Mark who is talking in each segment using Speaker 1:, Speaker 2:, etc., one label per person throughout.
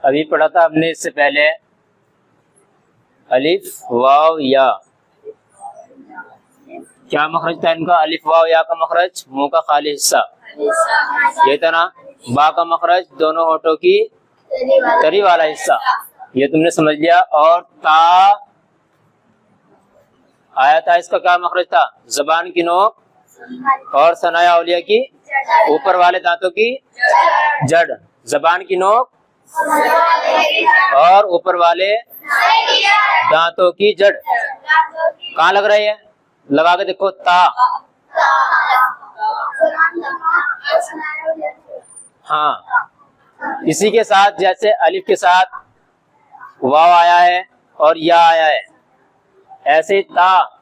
Speaker 1: अभी पढ़ा था हमने इससे पहले अलिफ वाव या। क्या मखरज था इनका? अलिफ वाव या का मखरज मुंह का खाली हिस्सा, ये था ना। बा का मखरज दोनों होठों की तरी वाला हिस्सा, ये तुमने समझ लिया। और ता आया था, इसका क्या मखरज था? जबान की नोक और सनाया औलिया की ऊपर वाले दांतों की जड़। जबान की नोक और ऊपर वाले दांतों की जड़ कहाँ लग रही है? लगा के देखो। ता। हाँ, इसी के साथ जैसे अलिफ के साथ वाव आया है और या आया है, ऐसे ही ता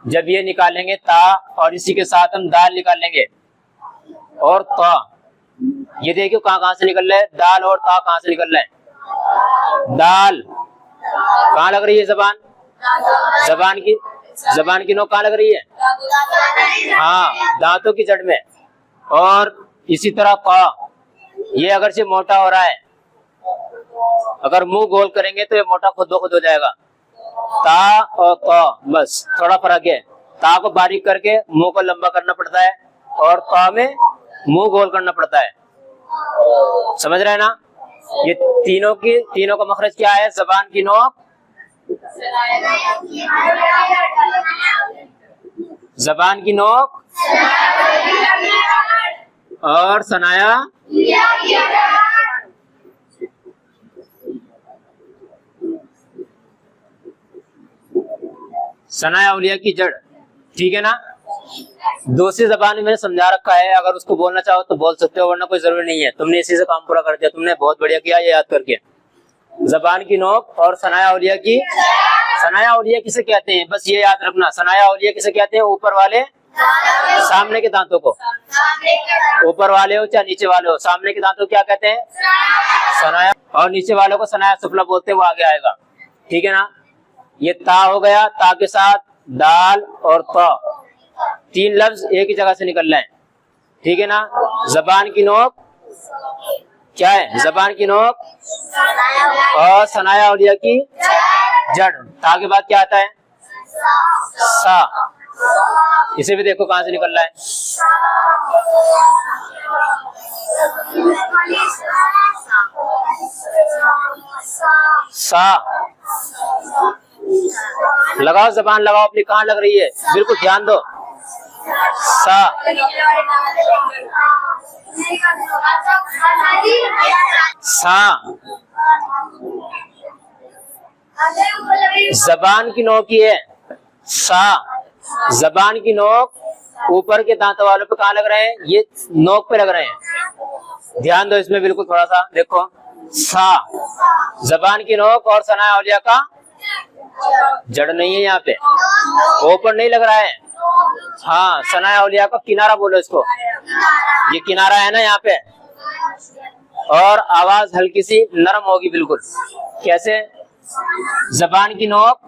Speaker 1: जब ये निकालेंगे ता, और इसी के साथ हम दाल निकालेंगे और ता। ये देखियो कहाँ से निकल रहा है दाल और ता, कहाँ से निकल रहा है? दाल कहाँ लग रही है? जबान। जबान की नोक कहाँ लग रही है? हाँ, दांतों की जड़ में। और इसी तरह ता, ये अगर से मोटा हो रहा है, अगर मुंह गोल करेंगे तो ये मोटा खुद ब खुद हो जाएगा। ता और ता बस थोड़ा फर्क है। ता को बारीक करके मुंह को लंबा करना पड़ता है और ता में मुंह गोल करना पड़ता है। समझ रहे हैं ना? ये तीनों का मखरज क्या है? जबान की नोक, जबान की नोक और सनाया औलिया की जड़। ठीक है ना? दूसरी जबान में मैंने समझा रखा है, अगर उसको बोलना चाहो तो बोल सकते हो, वरना कोई जरूरी नहीं है। तुमने इसी से काम पूरा कर दिया, तुमने बहुत बढ़िया किया ये याद करके। जबान की नोक और सनाया औलिया की। सनाया औलिया किसे कहते हैं? बस ये याद रखना, सनाया औलिया किसे कहते हैं? ऊपर वाले सामने के दांतों को, ऊपर वाले हो चाहे नीचे वाले हो, सामने के दांतों क्या कहते हैं? सनाया। और नीचे वालों को सनाया सुफला बोलते हैं, वो आगे आएगा। ठीक है ना? ये ता हो गया, ता के साथ दाल और ता, तीन लफ्ज एक ही जगह से निकल रहे हैं। ठीक है ना? जबान की नोक क्या है? जबान की नोक और सनाया औलिया की जड़। ता के बाद क्या आता है? सा। इसे भी देखो कहां से निकल रहा है? सा। लगाओ जबान, लगाओ अपनी, कहाँ लग रही है? बिल्कुल ध्यान दो। सा। सा जबान की नोक ही है। सा जबान की नोक ऊपर के दांतों वालों पे कहाँ लग रहे हैं? ये नोक पे लग रहे हैं। ध्यान दो इसमें बिल्कुल, थोड़ा सा देखो। सा, जबान की नोक और सनाया औलिया का जड़ नहीं है यहाँ पे, ऊपर नहीं लग रहा है। हाँ, सनाया औलिया का किनारा बोलो इसको, ये किनारा है ना यहाँ पे। और आवाज हल्की सी नरम होगी बिल्कुल। कैसे? जबान की नोक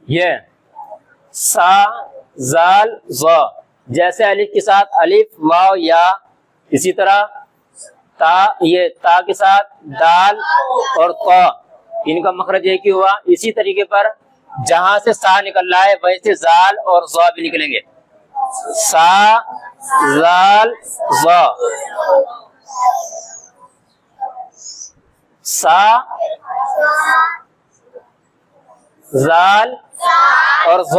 Speaker 1: ये सा जाल ज़, जैसे अलिफ के साथ अलिफ वाव या, इसी तरह ता, ये ता के साथ दाल और क, इनका मखरज एक ही हुआ। इसी तरीके पर जहां से सा निकल रहा है वैसे जाल और ज़ भी निकलेंगे। सा जाल ज़, सा जाल और ज़,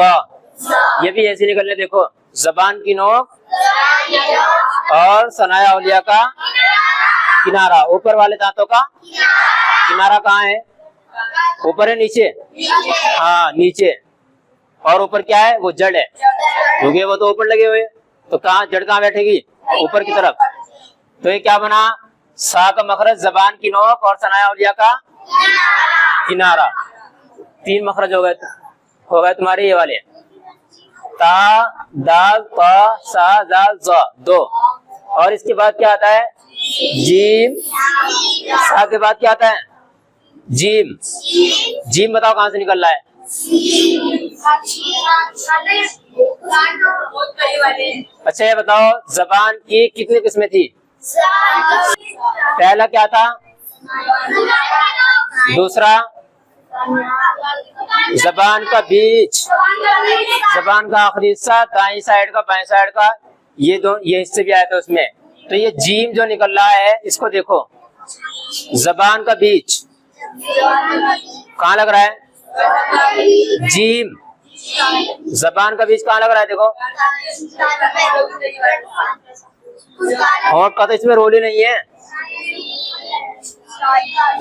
Speaker 1: ये भी ऐसे निकलने। देखो, जबान की नोक और सनाया औलिया का किनारा, ऊपर वाले दांतों का किनारा कहाँ है? ऊपर है नीचे? हाँ, नीचे। और ऊपर क्या है? वो जड़ है, क्योंकि वो तो ऊपर लगे हुए, तो कहाँ जड़ कहाँ बैठेगी? ऊपर की तरफ। तो ये क्या बना? सा का मखरज जबान की नोक और सनाया औलिया का किनारा, 3 मखरज हो गए तुम्हारे ये वाले। ता दाल ता सा दाल ज़, 2। और इसके बाद क्या आता है? जीम। सा के बाद क्या आता है? जीम। जीम बताओ कहां से निकल रहा है? अच्छा, ये बताओ जबान की कितनी किस्में थी? पहला क्या था? दूसरा जबान का बीच, जबान का आखिरी हिस्सा, दाईं साइड का बाएं साइड का, ये हिस्से भी आए थे उसमें। तो ये जीम जो निकल रहा है, इसको देखो, जबान का बीच कहाँ लग रहा है? जीम। जबान का बीच कहाँ लग रहा है? देखो, होंठ का तो इसमें रोल ही नहीं है।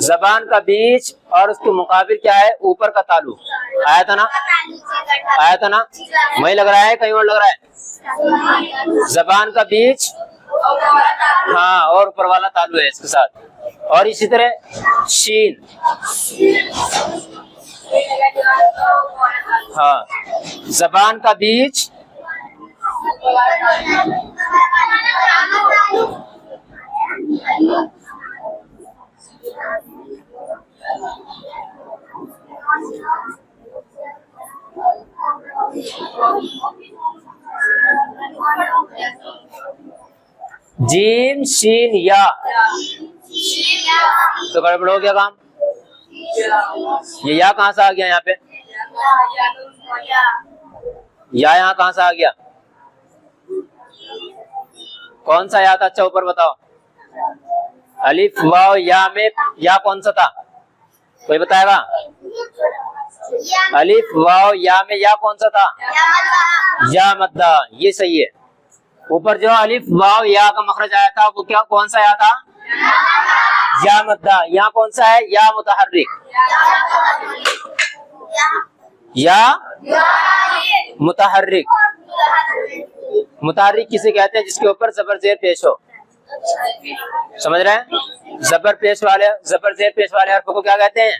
Speaker 1: जबान का बीच और उसके मुकाबिल क्या है? ऊपर का तालु। आया था ना? आया था ना? वही लग रहा है, कहीं और लग रहा है? जबान का बीच, हाँ, और ऊपर वाला तालु है इसके साथ। और इसी तरह शीन, हाँ, जबान का बीच जीम शीन या, तो गड़बड़ हो गया काम। ये या कहां से आ गया? यहाँ पे या यहाँ कहां से आ गया? कौन सा या था? अच्छा, ऊपर बताओ। अलिफ वाव या में या कौन सा था? कोई बताएगा? अलिफ वाव या में या कौन सा था? या मद्दा, ये सही है। ऊपर जो अलिफ वाव या का मखरज आया था वो क्या, कौन सा या था? या मद्दा। यहाँ कौन सा है? या मुतहर्रिक। या मुतहर्रिक। मुतहर्रिक किसे कहते हैं? जिसके ऊपर जबर जेर पेश हो। समझ रहे हैं? जबर जेर पेश वाले हर्फ को क्या कहते हैं?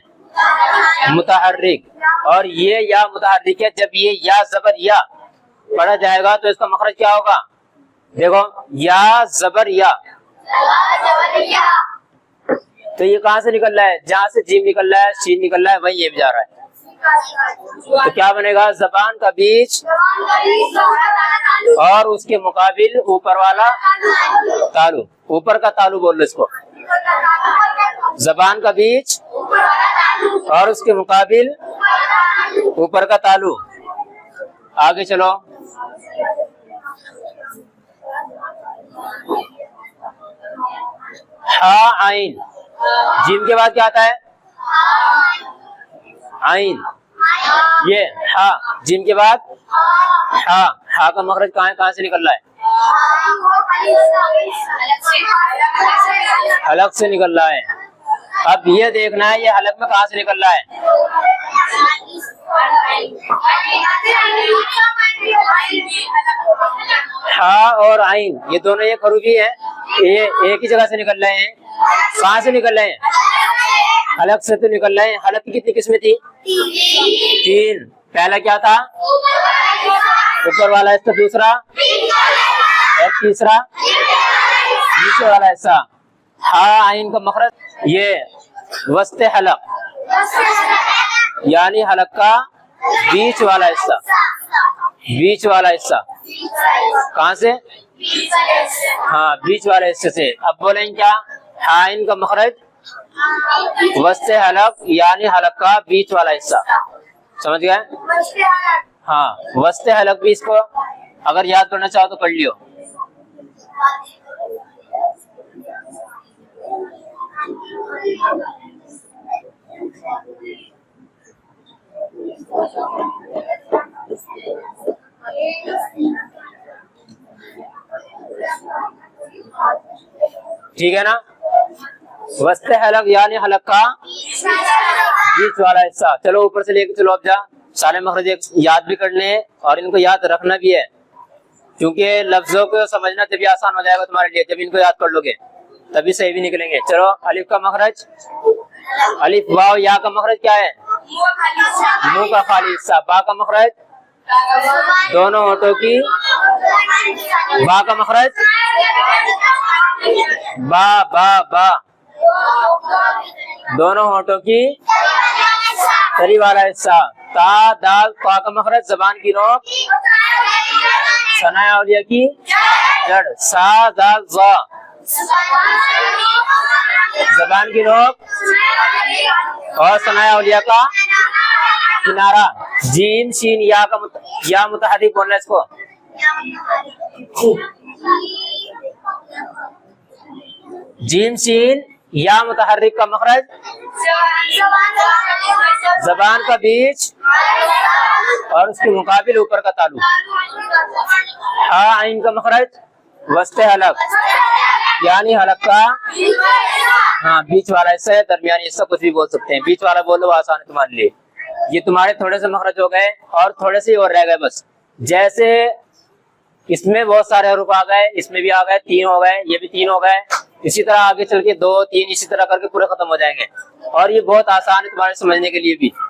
Speaker 1: मुतहर्रिक। और ये या मुतहर्रिक है। जब ये या जबर या पढ़ा जाएगा तो इसका मखरज क्या होगा? देखो, या जबर या, तो ये कहां से निकल रहा है? जहां से जीम निकल रहा है, शीन निकल रहा है, वही ये भी जा रहा है। तो क्या बनेगा? जबान का बीच और उसके मुकाबिल ऊपर वाला तालु। ऊपर का तालु बोल लो इसको। जबान का बीच और उसके मुकाबिल ऊपर का तालु। आगे चलो। हा आइन, जीम के बाद क्या आता है? आइन। ये हा, जीम के बाद हा, हा का मखरज कहाँ से निकल रहा है? हलक से निकल रहा है। अब ये देखना है ये हलक में कहाँ से निकल रहा है। हा और आइन ये दोनों एक हरूफी है, ये एक ही जगह से निकल रहे हैं। कहाँ से निकल रहे हैं? हलक से तो निकल रहे हैं। हलक की कितनी किस्में थी? 3। पहला क्या था? ऊपर वाला हिस्सा, दूसरा और तीसरा नीचे वाला हिस्सा। हा आइन का मखरज ये वस्ते हलक यानी हलक का बीच वाला हिस्सा, बीच वाला हिस्सा। कहाँ से? हाँ बीच वाले हिस्से से। अब बोलेंगे क्या? हा आइन का मखरज वस्ते हलक यानी हलक का बीच वाला हिस्सा। समझ गए? हाँ वस्ते हलक भी इसको अगर याद करना चाहो तो कर लियो। ठीक है ना? वस्ते हलक यानी हलक का बीच वाला हिस्सा। चलो ऊपर से लेके चलो। अब जा सारे मखरज याद भी करने हैं और इनको याद रखना भी है, क्योंकि लफ्जों को समझना तभी आसान हो जाएगा तुम्हारे लिए। जब इनको याद कर लोगे तभी सही भी निकलेंगे। चलो अलिफ का मखरज, अलिफ वाव या का मखरज क्या है? मुंह का खाली हिस्सा। बा का मखरज दोनों होठों की, बा का मखरज बा बा बा दोनों होठों की तरी वाला हिस्सा। ता दाल पा का मखरज जबान की नोक, सना औलिया की जड़। सा दाल ज़ा जबान की नोक और सना औलिया का किनारा। जीम शीन या का या मुतहर्रिक बोलना इसको। जीम शीन या मुतहर्रिक का मखरज जबान का बीच और उसके मुकाबिल ऊपर का तालु। हा आइन का मखरज वस्ते हलक यानी हलक का हाँ बीच वाला हिस्सा है, दरमियानी हिस्सा कुछ भी बोल सकते हैं। बीच वाला बोलो आसान है तुम्हारे लिए। ये तुम्हारे थोड़े से मखरज हो गए और थोड़े से और रह गए बस। जैसे इसमें बहुत सारे हरूफ आ गए, इसमें भी आ गए, 3 हो गए, ये भी 3 हो गए। इसी तरह आगे चल के 2 3 इसी तरह करके पूरे खत्म हो जाएंगे और ये बहुत आसान है तुम्हारे समझने के लिए भी।